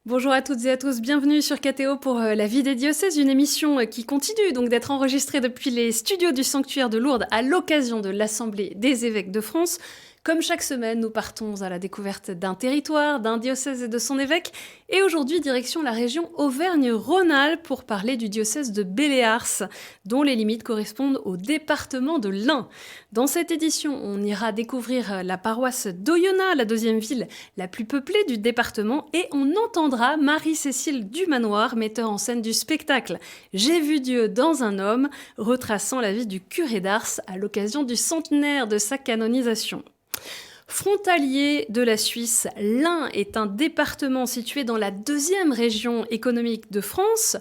Bonjour à toutes et à tous, bienvenue sur KTO pour la vie des diocèses, une émission qui continue donc d'être enregistrée depuis les studios du sanctuaire de Lourdes à l'occasion de l'Assemblée des évêques de France. Comme chaque semaine, nous partons à la découverte d'un territoire, d'un diocèse et de son évêque. Et aujourd'hui, direction la région Auvergne-Rhône-Alpes pour parler du diocèse de Belléars, dont les limites correspondent au département de l'Ain. Dans cette édition, on ira découvrir la paroisse d'Oyonnax, la deuxième ville la plus peuplée du département, et on entendra Marie-Cécile Dumanoir, metteur en scène du spectacle J'ai vu Dieu dans un homme, retraçant la vie du curé d'Ars à l'occasion du centenaire de sa canonisation. Frontalier de la Suisse, l'Ain est un département situé dans la deuxième région économique de France.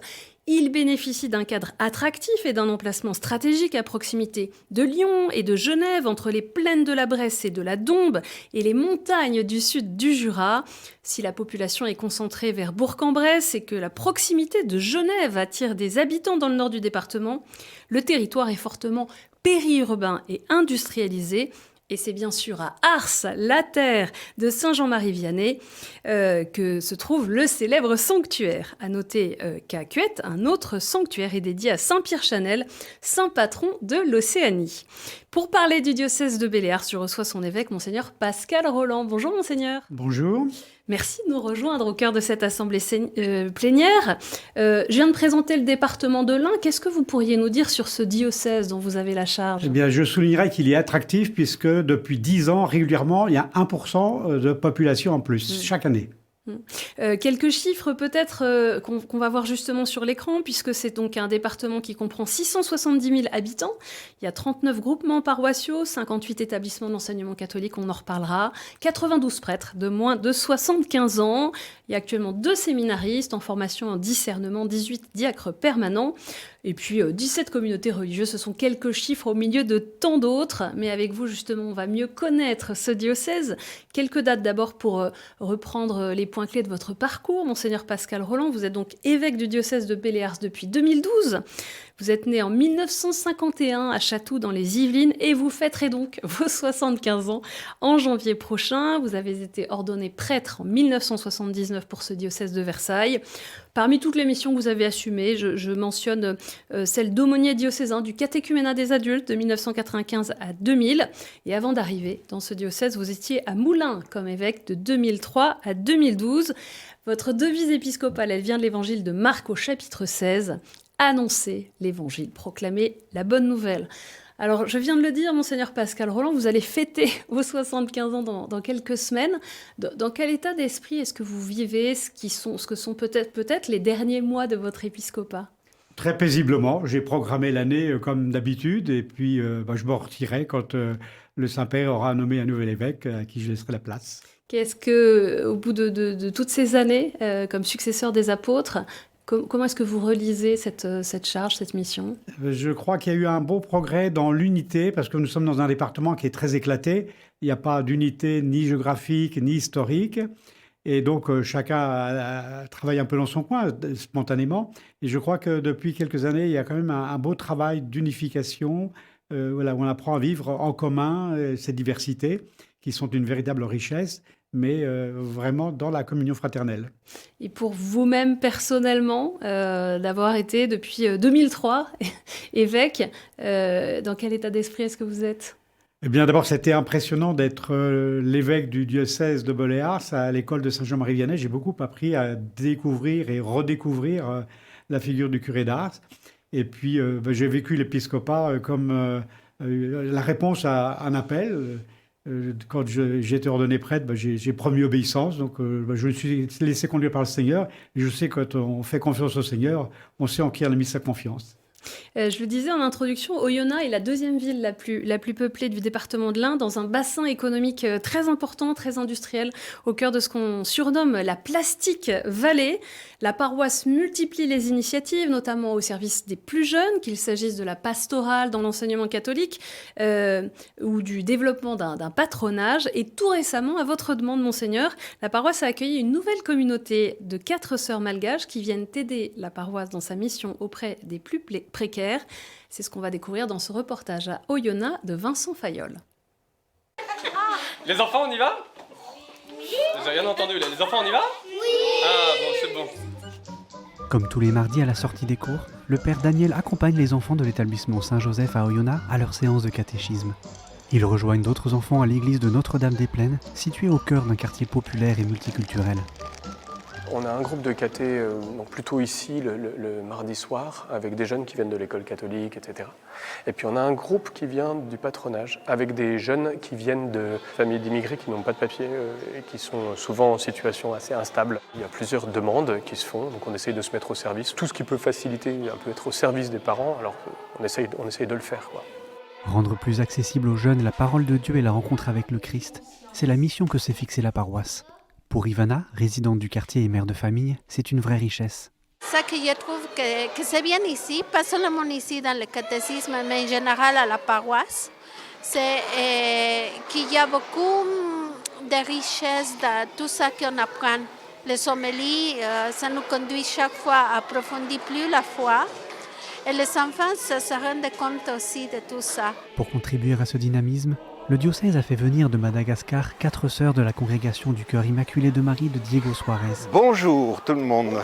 Il bénéficie d'un cadre attractif et d'un emplacement stratégique à proximité de Lyon et de Genève, entre les plaines de la Bresse et de la Dombes et les montagnes du sud du Jura. Si la population est concentrée vers Bourg-en-Bresse et que la proximité de Genève attire des habitants dans le nord du département, le territoire est fortement périurbain et industrialisé. Et c'est bien sûr à Ars, la terre de Saint-Jean-Marie-Vianney, que se trouve le célèbre sanctuaire. À noter qu'à Cuette, un autre sanctuaire est dédié à Saint-Pierre-Chanel, saint patron de l'Océanie. Pour parler du diocèse de Belléars, je reçois son évêque, Monseigneur Pascal Rolland. Bonjour Monseigneur. Bonjour. Merci de nous rejoindre au cœur de cette assemblée plénière. Je viens de présenter le département de l'Ain. Qu'est-ce que vous pourriez nous dire sur ce diocèse dont vous avez la charge ? Eh bien, je soulignerai qu'il est attractif puisque depuis 10 ans, régulièrement, il y a 1% de population en plus, chaque année. Quelques chiffres peut-être qu'on va voir justement sur l'écran, puisque c'est donc un département qui comprend 670 000 habitants. Il y a 39 groupements paroissiaux, 58 établissements d'enseignement catholique, on en reparlera, 92 prêtres de moins de 75 ans. Il y a actuellement 2 séminaristes en formation en discernement, 18 diacres permanents. Et puis 17 communautés religieuses, ce sont quelques chiffres au milieu de tant d'autres. Mais avec vous, justement, on va mieux connaître ce diocèse. Quelques dates d'abord pour reprendre les points clés de votre parcours. Monseigneur Pascal Rolland, vous êtes donc évêque du diocèse de Belléars depuis 2012. Vous êtes né en 1951 à Chatou dans les Yvelines et vous fêterez donc vos 75 ans en janvier prochain. Vous avez été ordonné prêtre en 1979 pour ce diocèse de Versailles. Parmi toutes les missions que vous avez assumées, je mentionne celle d'aumônier diocésain du catéchuménat des adultes de 1995 à 2000. Et avant d'arriver dans ce diocèse, vous étiez à Moulins comme évêque de 2003 à 2012. Votre devise épiscopale, elle vient de l'évangile de Marc au chapitre 16. Annoncer l'évangile, proclamer la bonne nouvelle. Alors, je viens de le dire, Monseigneur Pascal Rolland, vous allez fêter vos 75 ans dans quelques semaines. Dans quel état d'esprit est-ce que vous vivez ce que sont peut-être les derniers mois de votre épiscopat ? Très paisiblement, j'ai programmé l'année comme d'habitude et puis je m'en retirerai quand le Saint-Père aura nommé un nouvel évêque à qui je laisserai la place. Qu'est-ce que, au bout de toutes ces années, comme successeur des apôtres, comment est-ce que vous relisez cette charge, cette mission ? Je crois qu'il y a eu un beau progrès dans l'unité parce que nous sommes dans un département qui est très éclaté. Il n'y a pas d'unité ni géographique ni historique. Et donc, chacun travaille un peu dans son coin, spontanément. Et je crois que depuis quelques années, il y a quand même un beau travail d'unification, où on apprend à vivre en commun ces diversités, qui sont une véritable richesse, mais vraiment dans la communion fraternelle. Et pour vous-même personnellement, d'avoir été depuis 2003 évêque, dans quel état d'esprit est-ce que vous êtes ? Eh bien, d'abord, c'était impressionnant d'être l'évêque du diocèse de Belléars à l'école de Saint-Jean-Marie-Vianney. J'ai beaucoup appris à découvrir et redécouvrir la figure du curé d'Ars. Et puis, j'ai vécu l'épiscopat comme la réponse à un appel. Quand j'ai été ordonné prêtre, j'ai promis obéissance. Donc, je me suis laissé conduire par le Seigneur. Et je sais que quand on fait confiance au Seigneur, on sait en qui on a mis sa confiance. Je le disais en introduction, Oyonnax est la deuxième ville la plus peuplée du département de l'Ain, dans un bassin économique très important, très industriel, au cœur de ce qu'on surnomme la Plastique Valley. La paroisse multiplie les initiatives, notamment au service des plus jeunes, qu'il s'agisse de la pastorale dans l'enseignement catholique ou du développement d'un patronage. Et tout récemment, à votre demande, Monseigneur, la paroisse a accueilli une nouvelle communauté de 4 sœurs malgaches qui viennent aider la paroisse dans sa mission auprès des plus précaires. C'est ce qu'on va découvrir dans ce reportage à Oyonnax de Vincent Fayolle. Les enfants, on y va ? Oui. J'ai rien entendu. Les enfants, on y va ? Oui. Ah bon, Comme tous les mardis à la sortie des cours, le père Daniel accompagne les enfants de l'établissement Saint-Joseph à Oyonnax à leur séance de catéchisme. Ils rejoignent d'autres enfants à l'église de Notre-Dame-des-Plaines, située au cœur d'un quartier populaire et multiculturel. On a un groupe de caté, donc plutôt ici, le mardi soir, avec des jeunes qui viennent de l'école catholique, etc. Et puis on a un groupe qui vient du patronage, avec des jeunes qui viennent de familles d'immigrés qui n'ont pas de papier et qui sont souvent en situation assez instable. Il y a plusieurs demandes qui se font, donc on essaye de se mettre au service. Tout ce qui peut faciliter, un peu être au service des parents, alors on essaye de le faire, quoi. Rendre plus accessible aux jeunes la parole de Dieu et la rencontre avec le Christ, c'est la mission que s'est fixée la paroisse. Pour Ivana, résidente du quartier et mère de famille, c'est une vraie richesse. Ça que je trouve que c'est bien ici, pas seulement ici dans le catéchisme, mais en général à la paroisse, c'est qu'il y a beaucoup de richesses dans tout ça qu'on apprend. Les homélies, ça nous conduit chaque fois à approfondir plus la foi. Et les enfants se rendent compte aussi de tout ça. Pour contribuer à ce dynamisme, le diocèse a fait venir de Madagascar 4 sœurs de la congrégation du Cœur Immaculé de Marie de Diego Suarez. Bonjour tout le monde.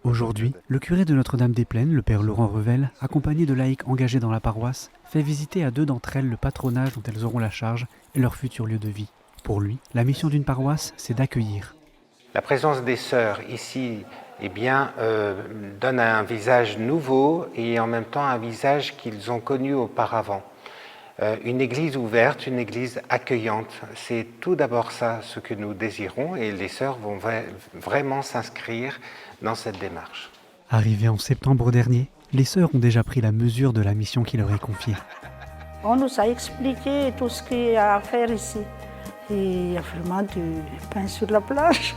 Aujourd'hui, le curé de Notre-Dame-des-Plaines, le père Laurent Revel, accompagné de laïcs engagés dans la paroisse, fait visiter à 2 d'entre elles le patronage dont elles auront la charge et leur futur lieu de vie. Pour lui, la mission d'une paroisse, c'est d'accueillir. La présence des sœurs ici donne un visage nouveau et en même temps un visage qu'ils ont connu auparavant. Une église ouverte, une église accueillante, c'est tout d'abord ça ce que nous désirons et les sœurs vont vraiment s'inscrire dans cette démarche. Arrivées en septembre dernier, les sœurs ont déjà pris la mesure de la mission qui leur est confiée. On nous a expliqué tout ce qu'il y a à faire ici. Et il y a vraiment du pain sur la plage.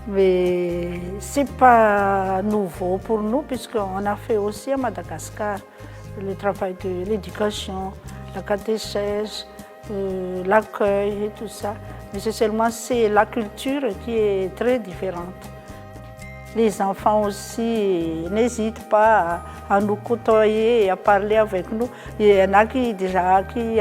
Mais ce n'est pas nouveau pour nous, puisqu'on a fait aussi à Madagascar le travail de l'éducation, la catéchèse, l'accueil et tout ça. Mais c'est la culture qui est très différente. Les enfants aussi n'hésitent pas à nous côtoyer et à parler avec nous. Il y en a qui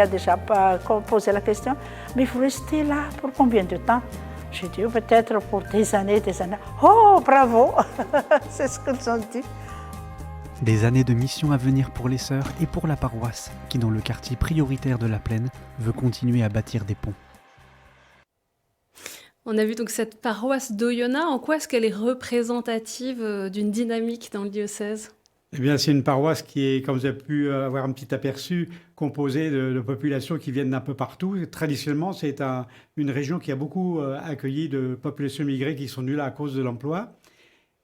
a déjà pas posé la question, mais vous restez là pour combien de temps? J'ai dit peut-être pour des années, des années. Oh, bravo! C'est ce qu'ils ont dit. Des années de mission à venir pour les sœurs et pour la paroisse, qui dans le quartier prioritaire de la Plaine, veut continuer à bâtir des ponts. On a vu donc cette paroisse d'Oyonnax. En quoi est-ce qu'elle est représentative d'une dynamique dans le diocèse ? Eh bien, c'est une paroisse qui est, comme vous avez pu avoir un petit aperçu, composée de populations qui viennent d'un peu partout. Traditionnellement, c'est une région qui a beaucoup accueilli de populations immigrées qui sont venues là à cause de l'emploi.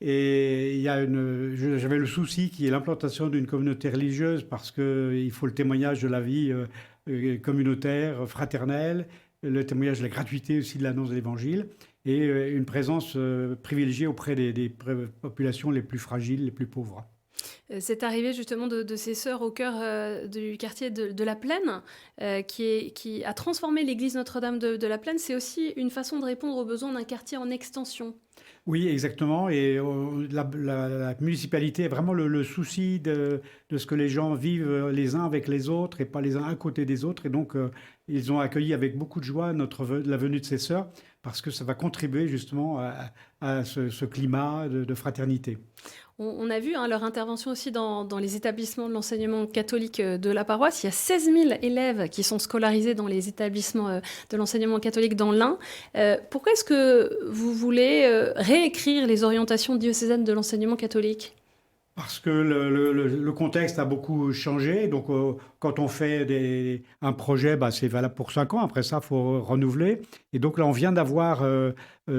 Et j'avais le souci qui est l'implantation d'une communauté religieuse parce qu'il faut le témoignage de la vie communautaire, fraternelle, le témoignage de la gratuité aussi de l'annonce de l'Évangile et une présence privilégiée auprès des populations les plus fragiles, les plus pauvres. C'est arrivé justement de ces sœurs au cœur du quartier de la Plaine, qui a transformé l'église Notre-Dame de la Plaine. C'est aussi une façon de répondre aux besoins d'un quartier en extension. Oui, exactement. Et la municipalité a vraiment le souci de ce que les gens vivent les uns avec les autres et pas les uns à côté des autres. Et donc, ils ont accueilli avec beaucoup de joie la venue de ces sœurs parce que ça va contribuer justement à ce climat de fraternité. On a vu leur intervention aussi dans les établissements de l'enseignement catholique de la paroisse. Il y a 16 000 élèves qui sont scolarisés dans les établissements de l'enseignement catholique dans l'Ain. Pourquoi est-ce que vous voulez réécrire les orientations diocésaines de l'enseignement catholique ? Parce que le contexte a beaucoup changé. Donc, quand on fait un projet, c'est valable pour 5 ans. Après ça, il faut renouveler. Et donc là, on vient d'avoir,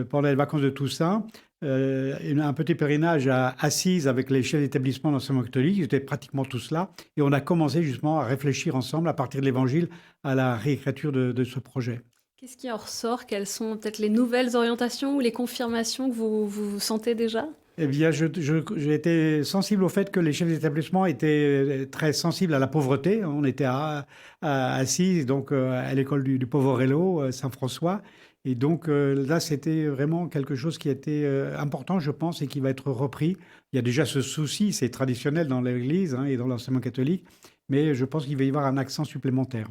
pendant les vacances de Toussaint, un petit pèlerinage à Assise avec les chefs d'établissement d'enseignement catholique. Ils étaient pratiquement tous là. Et on a commencé justement à réfléchir ensemble, à partir de l'Évangile, à la réécriture de ce projet. Qu'est-ce qui en ressort ? Quelles sont peut-être les nouvelles orientations ou les confirmations que vous sentez déjà ? Eh bien, j'ai été sensible au fait que les chefs d'établissement étaient très sensibles à la pauvreté. On était à Assise, donc à l'école du Poverello, Saint-François. Et donc là, c'était vraiment quelque chose qui était important, je pense, et qui va être repris. Il y a déjà ce souci, c'est traditionnel dans l'Église et dans l'enseignement catholique, mais je pense qu'il va y avoir un accent supplémentaire.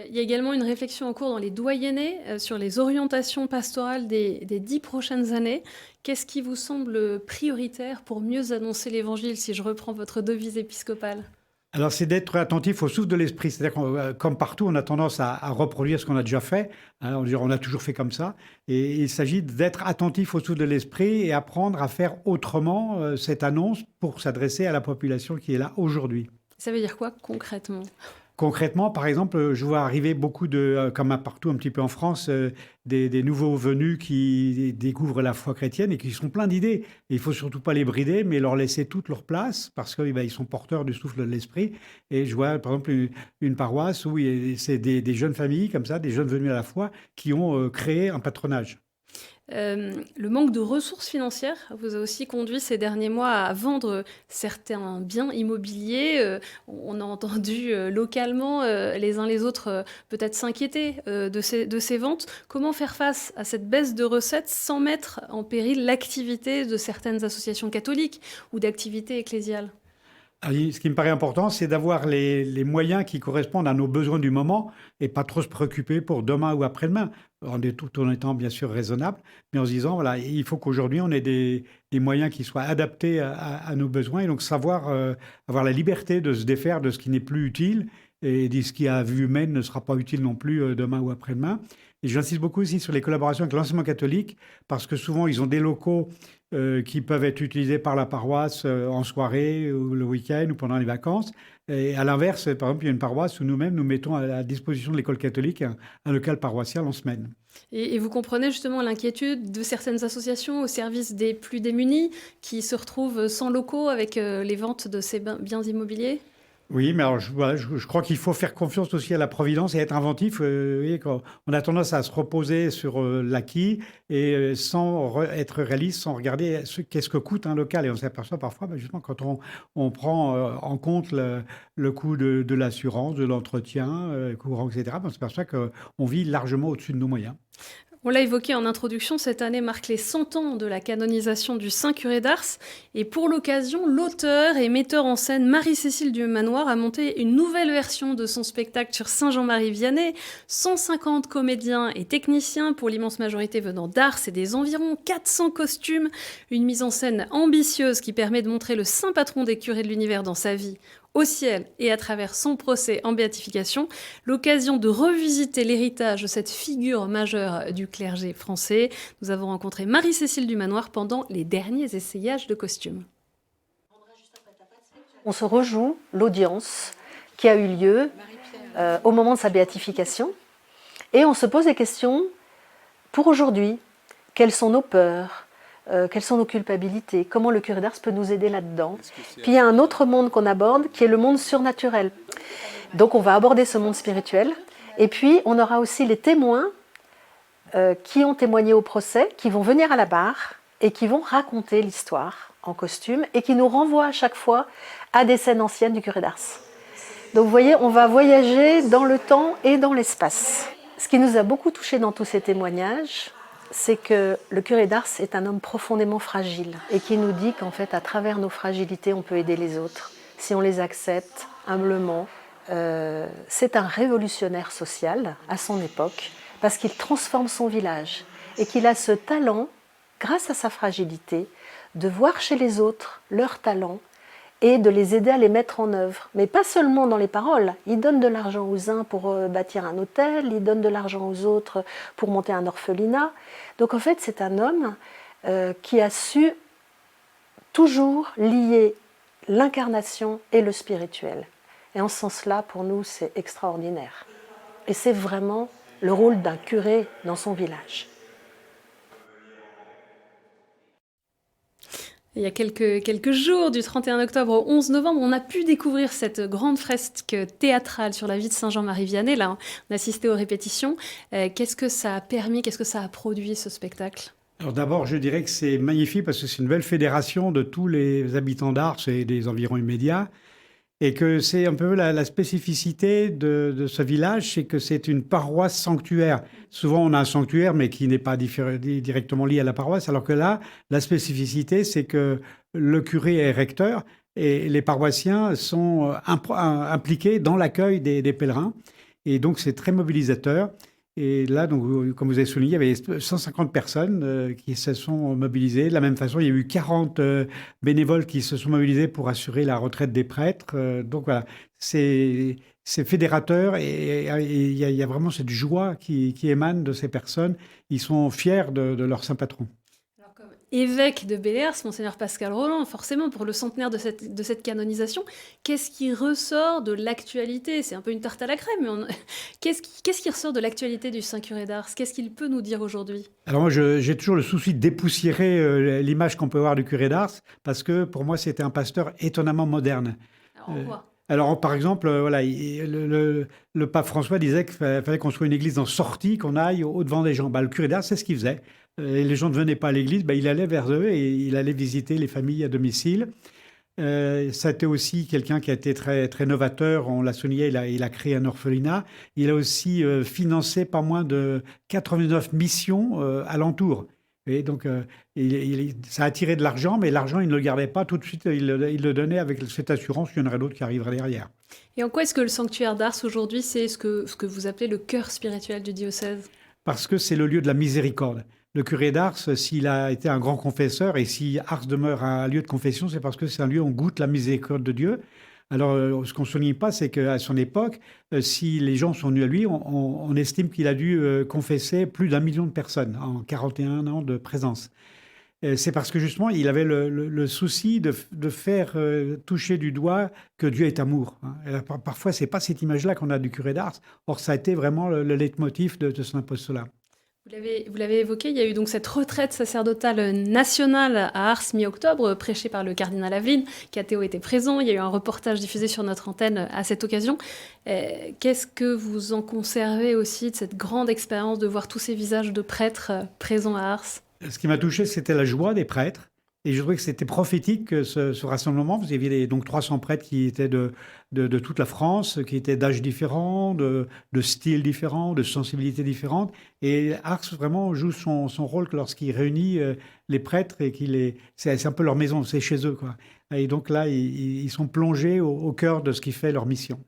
Il y a également une réflexion en cours dans les doyennés sur les orientations pastorales des 10 prochaines années. Qu'est-ce qui vous semble prioritaire pour mieux annoncer l'Évangile, si je reprends votre devise épiscopale? Alors, c'est d'être attentif au souffle de l'esprit. C'est-à-dire que, comme partout, on a tendance à reproduire ce qu'on a déjà fait. Hein, on a toujours fait comme ça. Et il s'agit d'être attentif au souffle de l'esprit et apprendre à faire autrement cette annonce pour s'adresser à la population qui est là aujourd'hui. Ça veut dire quoi concrètement? Concrètement, par exemple, je vois arriver beaucoup comme partout un petit peu en France, des nouveaux venus qui découvrent la foi chrétienne et qui sont pleins d'idées. Il ne faut surtout pas les brider, mais leur laisser toute leur place parce qu'ils sont porteurs du souffle de l'esprit. Et je vois, par exemple, une paroisse où c'est des jeunes familles comme ça, des jeunes venus à la foi, qui ont créé un patronage. Le manque de ressources financières vous a aussi conduit ces derniers mois à vendre certains biens immobiliers. On a entendu localement les uns les autres peut-être s'inquiéter de ces ventes. Comment faire face à cette baisse de recettes sans mettre en péril l'activité de certaines associations catholiques ou d'activités ecclésiales? Ce qui me paraît important, c'est d'avoir les moyens qui correspondent à nos besoins du moment et pas trop se préoccuper pour demain ou après-demain, tout en étant bien sûr raisonnable, mais en se disant, voilà, il faut qu'aujourd'hui, on ait des moyens qui soient adaptés à nos besoins et donc savoir avoir la liberté de se défaire de ce qui n'est plus utile et de ce qui, à vue humaine, ne sera pas utile non plus demain ou après-demain. Et j'insiste beaucoup aussi sur les collaborations avec l'enseignement catholique parce que souvent, ils ont des locaux qui peuvent être utilisés par la paroisse en soirée ou le week-end ou pendant les vacances. Et à l'inverse, par exemple, il y a une paroisse où nous-mêmes, nous mettons à la disposition de l'école catholique un local paroissial en semaine. Et vous comprenez justement l'inquiétude de certaines associations au service des plus démunis qui se retrouvent sans locaux avec les ventes de ces biens immobiliers? Oui, mais alors je crois qu'il faut faire confiance aussi à la providence et être inventif. Vous voyez, on a tendance à se reposer sur l'acquis et sans être réaliste, sans regarder qu'est-ce que coûte un local. Et on s'aperçoit parfois, justement, quand on prend en compte le coût de l'assurance, de l'entretien courant, etc., on s'aperçoit qu'on vit largement au-dessus de nos moyens. On l'a évoqué en introduction, cette année marque les 100 ans de la canonisation du Saint Curé d'Ars. Et pour l'occasion, l'auteur et metteur en scène Marie-Cécile du Manoir a monté une nouvelle version de son spectacle sur Saint-Jean-Marie Vianney. 150 comédiens et techniciens, pour l'immense majorité venant d'Ars et des environs, 400 costumes. Une mise en scène ambitieuse qui permet de montrer le saint patron des curés de l'univers dans sa vie au ciel et à travers son procès en béatification, l'occasion de revisiter l'héritage de cette figure majeure du clergé français. Nous avons rencontré Marie-Cécile du Manoir pendant les derniers essayages de costumes. On se rejoue l'audience qui a eu lieu au moment de sa béatification et on se pose des questions pour aujourd'hui. Quelles sont nos peurs ? Quelles sont nos culpabilités? Comment le curé d'Ars peut nous aider là-dedans? Puis il y a un autre monde qu'on aborde qui est le monde surnaturel. Donc on va aborder ce monde spirituel. Et puis on aura aussi les témoins qui ont témoigné au procès, qui vont venir à la barre et qui vont raconter l'histoire en costume et qui nous renvoient à chaque fois à des scènes anciennes du curé d'Ars. Donc vous voyez, on va voyager dans le temps et dans l'espace. Ce qui nous a beaucoup touché dans tous ces témoignages, c'est que le curé d'Ars est un homme profondément fragile et qui nous dit qu'en fait, à travers nos fragilités, on peut aider les autres, si on les accepte humblement. C'est un révolutionnaire social à son époque parce qu'il transforme son village et qu'il a ce talent, grâce à sa fragilité, de voir chez les autres leurs talents et de les aider à les mettre en œuvre. Mais pas seulement dans les paroles. Il donne de l'argent aux uns pour bâtir un hôtel, il donne de l'argent aux autres pour monter un orphelinat. Donc en fait, c'est un homme qui a su toujours lier l'incarnation et le spirituel. Et en ce sens-là, pour nous, c'est extraordinaire. Et c'est vraiment le rôle d'un curé dans son village. Il y a quelques jours, du 31 octobre au 11 novembre, on a pu découvrir cette grande fresque théâtrale sur la vie de Saint-Jean-Marie Vianney. Là, on a assisté aux répétitions. Qu'est-ce que ça a permis, qu'est-ce que ça a produit, ce spectacle ? Alors d'abord, je dirais que c'est magnifique parce que c'est une belle fédération de tous les habitants d'Ars et des environs immédiats. Et que c'est un peu la spécificité de ce village, c'est que c'est une paroisse sanctuaire. Souvent, on a un sanctuaire, mais qui n'est pas directement lié à la paroisse, alors que là, la spécificité, c'est que le curé est recteur et les paroissiens sont impliqués dans l'accueil des pèlerins. Et donc, c'est très mobilisateur. Et là, donc, comme vous avez souligné, il y avait 150 personnes qui se sont mobilisées. De la même façon, il y a eu 40 bénévoles qui se sont mobilisés pour assurer la retraite des prêtres. Donc voilà, c'est fédérateur et il y a vraiment cette joie qui émane de ces personnes. Ils sont fiers de leur saint patron. Alors, comme évêque de Bellers, Monseigneur Pascal Roland, forcément, pour le centenaire de cette canonisation, qu'est-ce qui ressort de l'actualité? C'est un peu une tarte à la crème, mais qu'est-ce qui ressort de l'actualité du Saint Curé d'Ars? Qu'est-ce qu'il peut nous dire aujourd'hui? Alors moi, j'ai toujours le souci de dépoussiérer l'image qu'on peut avoir du curé d'Ars, parce que pour moi, c'était un pasteur étonnamment moderne. Alors, en quoi? Alors, par exemple, voilà, le pape François disait qu'il fallait qu'on soit une église en sortie, qu'on aille au-devant des gens. Le curé d'Ars, c'est ce qu'il faisait. Et les gens ne venaient pas à l'église, il allait vers eux et il allait visiter les familles à domicile. Ça a été aussi quelqu'un qui a été très, très novateur. On l'a souligné, il a créé un orphelinat. Il a aussi financé pas moins de 89 missions alentour. Et donc, ça a attiré de l'argent, mais l'argent, il ne le gardait pas tout de suite. Il le donnait avec cette assurance qu'il y en aurait d'autres qui arriveraient derrière. Et en quoi est-ce que le sanctuaire d'Ars aujourd'hui, c'est ce que vous appelez le cœur spirituel du diocèse? Parce que c'est le lieu de la miséricorde. Le curé d'Ars, s'il a été un grand confesseur, et si Ars demeure un lieu de confession, c'est parce que c'est un lieu où on goûte la miséricorde de Dieu. Alors, ce qu'on ne souligne pas, c'est qu'à son époque, si les gens sont venus à lui, on estime qu'il a dû confesser plus d'1 million de personnes en 41 ans de présence. C'est parce que justement, il avait le souci de faire toucher du doigt que Dieu est amour. Et parfois, ce n'est pas cette image-là qu'on a du curé d'Ars. Or, ça a été vraiment le leitmotiv de son apostolat. Vous l'avez évoqué, il y a eu donc cette retraite sacerdotale nationale à Ars mi-octobre, prêchée par le cardinal Aveline. Cathéo était présent, il y a eu un reportage diffusé sur notre antenne à cette occasion. Qu'est-ce que vous en conservez aussi de cette grande expérience de voir tous ces visages de prêtres présents à Ars? Ce qui m'a touché, c'était la joie des prêtres. Et je trouvais que c'était prophétique, ce rassemblement. Vous aviez donc 300 prêtres qui étaient de toute la France, qui étaient d'âges différents, de styles différents, de sensibilités différentes. Et Ars, vraiment, joue son rôle lorsqu'il réunit les prêtres et c'est un peu leur maison, c'est chez eux, quoi. Et donc là, ils sont plongés au cœur de ce qui fait leur mission.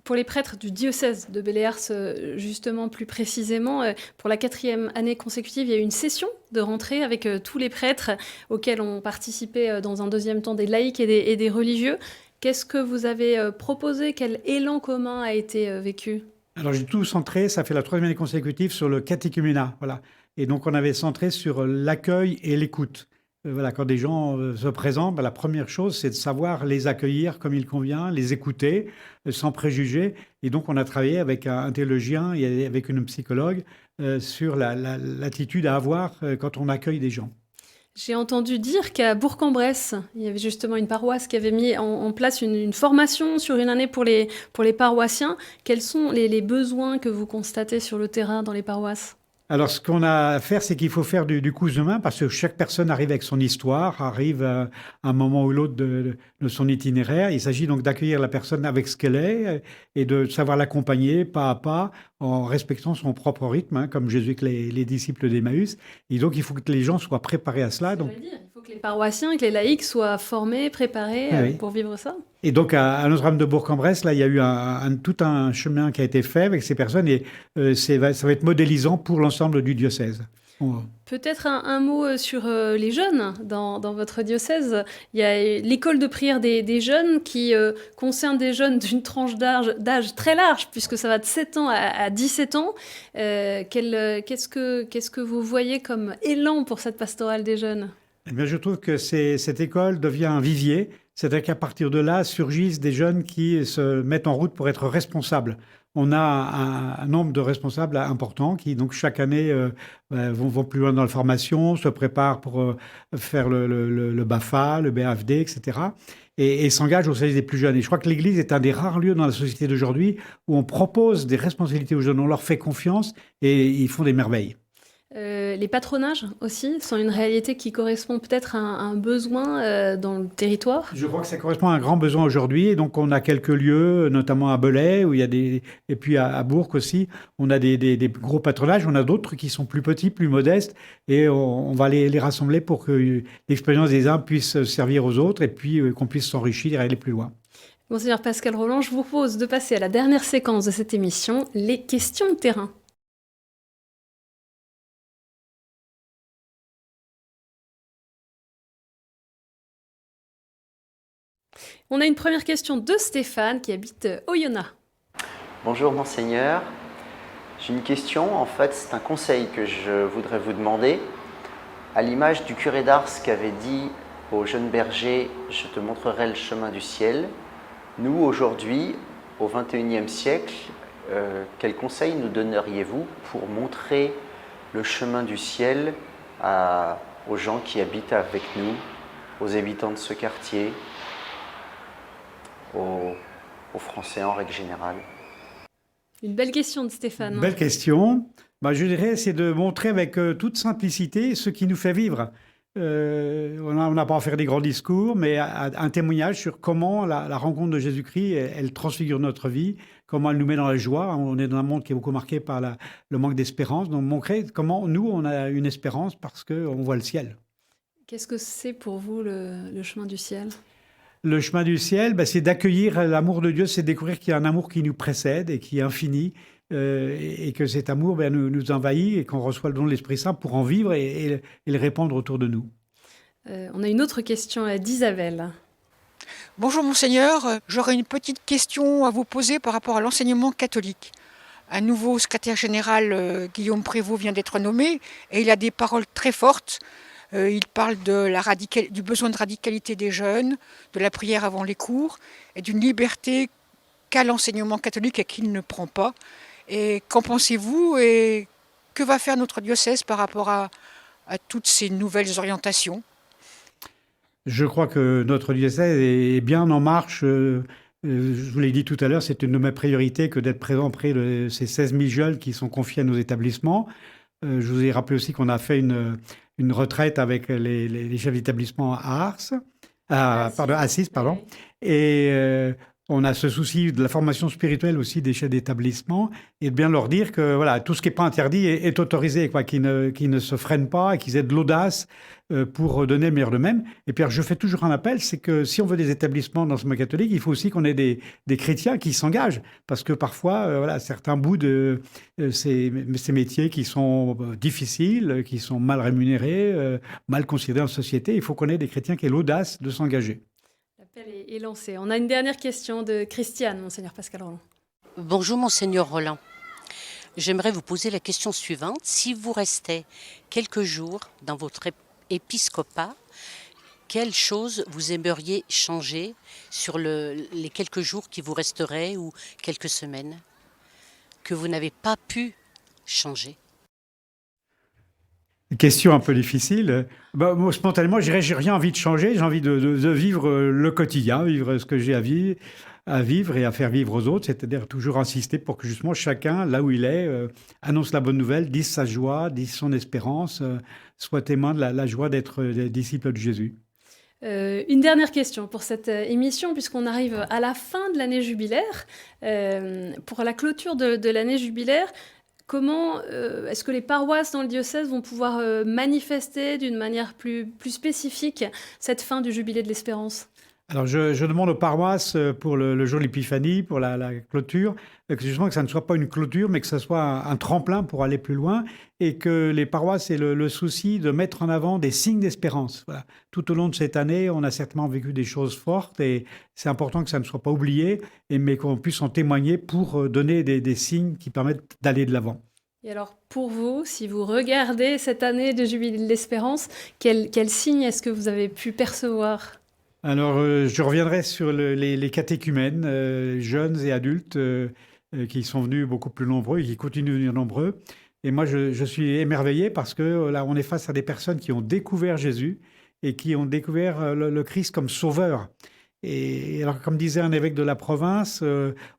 Pour les prêtres du diocèse de Bellers, justement plus précisément, pour la 4e année consécutive, il y a eu une session de rentrée avec tous les prêtres auxquels ont participé dans un deuxième temps des laïcs et des religieux. Qu'est-ce que vous avez proposé? Quel élan commun a été vécu? Alors j'ai tout centré, ça fait la 3e année consécutive, sur le catéchuménat. Voilà. Et donc on avait centré sur l'accueil et l'écoute. Voilà, quand des gens se présentent, la première chose, c'est de savoir les accueillir comme il convient, les écouter, sans préjugés. Et donc, on a travaillé avec un théologien et avec une psychologue sur l'attitude à avoir quand on accueille des gens. J'ai entendu dire qu'à Bourg-en-Bresse, il y avait justement une paroisse qui avait mis en place une formation sur une année pour les paroissiens. Quels sont les besoins que vous constatez sur le terrain dans les paroisses? Alors, ce qu'on a à faire, c'est qu'il faut faire du cousu main, parce que chaque personne arrive avec son histoire, arrive à un moment ou l'autre de son itinéraire. Il s'agit donc d'accueillir la personne avec ce qu'elle est et de savoir l'accompagner pas à pas en respectant son propre rythme, comme Jésus avec les disciples d'Emmaüs. Et donc, il faut que les gens soient préparés à cela. Donc, il faut que les paroissiens, que les laïcs soient formés, préparés pour vivre ça. Et donc, à Notre-Dame de Bourg-en-Bresse, là, il y a eu tout un chemin qui a été fait avec ces personnes et ça va être modélisant pour l'ensemble du diocèse. Peut-être un mot sur les jeunes dans votre diocèse. Il y a l'école de prière des jeunes qui concerne des jeunes d'une tranche d'âge très large, puisque ça va de 7 ans à 17 ans. Qu'est-ce que vous voyez comme élan pour cette pastorale des jeunes? Eh bien, je trouve que cette école devient un vivier. C'est-à-dire qu'à partir de là, surgissent des jeunes qui se mettent en route pour être responsables. On a un nombre de responsables important qui, donc, chaque année, vont plus loin dans la formation, se préparent pour faire le BAFA, le BAFD, etc. Et s'engagent au service des plus jeunes. Et je crois que l'Église est un des rares lieux dans la société d'aujourd'hui où on propose des responsabilités aux jeunes, on leur fait confiance et ils font des merveilles. Les patronages aussi sont une réalité qui correspond peut-être à un besoin dans le territoire. Je crois que ça correspond à un grand besoin aujourd'hui. Et donc, on a quelques lieux, notamment à Belay, où il y a et puis à Bourg aussi, on a des gros patronages. On a d'autres qui sont plus petits, plus modestes. Et on va les rassembler pour que l'expérience des uns puisse servir aux autres et puis qu'on puisse s'enrichir et aller plus loin. Monseigneur Pascal Roland, je vous propose de passer à la dernière séquence de cette émission, les questions de terrain. On a une première question de Stéphane qui habite Oyonnax. Bonjour Monseigneur, j'ai une question, en fait c'est un conseil que je voudrais vous demander. À l'image du curé d'Ars qui avait dit au jeune berger « Je te montrerai le chemin du ciel », nous aujourd'hui, au XXIe siècle, quel conseil nous donneriez-vous pour montrer le chemin du ciel aux gens qui habitent avec nous, aux habitants de ce quartier, aux Français en règle générale? Une belle question de Stéphane. Belle question. Je dirais, c'est de montrer avec toute simplicité ce qui nous fait vivre. On n'a pas à faire des grands discours, mais un témoignage sur comment la rencontre de Jésus-Christ, elle transfigure notre vie, comment elle nous met dans la joie. On est dans un monde qui est beaucoup marqué par le manque d'espérance. Donc, montrer comment nous, on a une espérance parce qu'on voit le ciel. Qu'est-ce que c'est pour vous le chemin du ciel ? Le chemin du ciel, c'est d'accueillir l'amour de Dieu, c'est de découvrir qu'il y a un amour qui nous précède et qui est infini, et que cet amour nous envahit et qu'on reçoit le don de l'Esprit Saint pour en vivre et le répandre autour de nous. On a une autre question d'Isabelle. Bonjour Monseigneur, j'aurais une petite question à vous poser par rapport à l'enseignement catholique. Un nouveau secrétaire général, Guillaume Prévost, vient d'être nommé et il a des paroles très fortes. Il parle du besoin de radicalité des jeunes, de la prière avant les cours et d'une liberté qu'a l'enseignement catholique et qu'il ne prend pas. Et qu'en pensez-vous et que va faire notre diocèse par rapport à toutes ces nouvelles orientations ? Je crois que notre diocèse est bien en marche. Je vous l'ai dit tout à l'heure, c'est une de mes priorités que d'être présent près de ces 16 000 jeunes qui sont confiés à nos établissements. Je vous ai rappelé aussi qu'on a fait une retraite avec les chefs d'établissement à Assis. Et on a ce souci de la formation spirituelle aussi des chefs d'établissement et de bien leur dire que voilà, tout ce qui n'est pas interdit est autorisé, qu'ils ne se freinent pas et qu'ils aient de l'audace pour donner le meilleur d'eux-mêmes. Et puis je fais toujours un appel, c'est que si on veut des établissements d'enseignement catholique, il faut aussi qu'on ait des chrétiens qui s'engagent. Parce que parfois, certains bouts de ces métiers qui sont difficiles, qui sont mal rémunérés, mal considérés en société, il faut qu'on ait des chrétiens qui aient l'audace de s'engager. L'appel est lancé. On a une dernière question de Christiane, Monseigneur Pascal Roland. Bonjour Monseigneur Roland. J'aimerais vous poser la question suivante. Si vous restez quelques jours dans votre épiscopat, quelle chose vous aimeriez changer sur les quelques jours qui vous resteraient ou quelques semaines que vous n'avez pas pu changer? Question un peu difficile. Moi, spontanément, je dirais, j'ai rien envie de changer. J'ai envie de vivre le quotidien, vivre ce que j'ai à vivre et à faire vivre aux autres. C'est-à-dire toujours insister pour que justement chacun, là où il est, annonce la bonne nouvelle, dise sa joie, dise son espérance, soit témoin de la joie d'être disciple de Jésus. Une dernière question pour cette émission, puisqu'on arrive à la fin de l'année jubilaire. Pour la clôture de l'année jubilaire, comment est-ce que les paroisses dans le diocèse vont pouvoir manifester d'une manière plus spécifique cette fin du jubilé de l'espérance ? Alors, je demande aux paroisses pour le jour de l'Épiphanie, pour la clôture, justement que ça ne soit pas une clôture, mais que ça soit un tremplin pour aller plus loin et que les paroisses aient le souci de mettre en avant des signes d'espérance. Voilà. Tout au long de cette année, on a certainement vécu des choses fortes et c'est important que ça ne soit pas oublié, mais qu'on puisse en témoigner pour donner des signes qui permettent d'aller de l'avant. Et alors, pour vous, si vous regardez cette année de Jubilé de l'Espérance, quel signe est-ce que vous avez pu percevoir ? Alors, je reviendrai sur les catéchumènes, jeunes et adultes, qui sont venus beaucoup plus nombreux et qui continuent de venir nombreux. Et moi, je suis émerveillé parce que là, on est face à des personnes qui ont découvert Jésus et qui ont découvert le Christ comme sauveur. Et alors, comme disait un évêque de la province,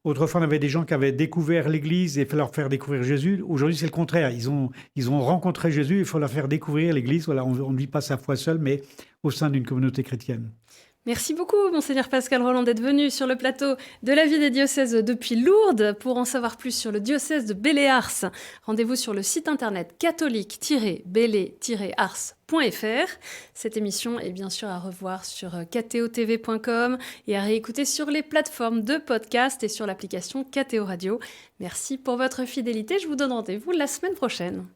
autrefois, on avait des gens qui avaient découvert l'Église et il fallait leur faire découvrir Jésus. Aujourd'hui, c'est le contraire. Ils ont rencontré Jésus, il faut leur faire découvrir l'Église. Voilà, on ne vit pas sa foi seule, mais au sein d'une communauté chrétienne. Merci beaucoup, Monseigneur Pascal Rolland, d'être venu sur le plateau de la vie des diocèses depuis Lourdes. Pour en savoir plus sur le diocèse de Belley-Ars, rendez-vous sur le site internet catholique-belley-ars.fr. Cette émission est bien sûr à revoir sur kto.tv.com et à réécouter sur les plateformes de podcast et sur l'application KTO Radio. Merci pour votre fidélité. Je vous donne rendez-vous la semaine prochaine.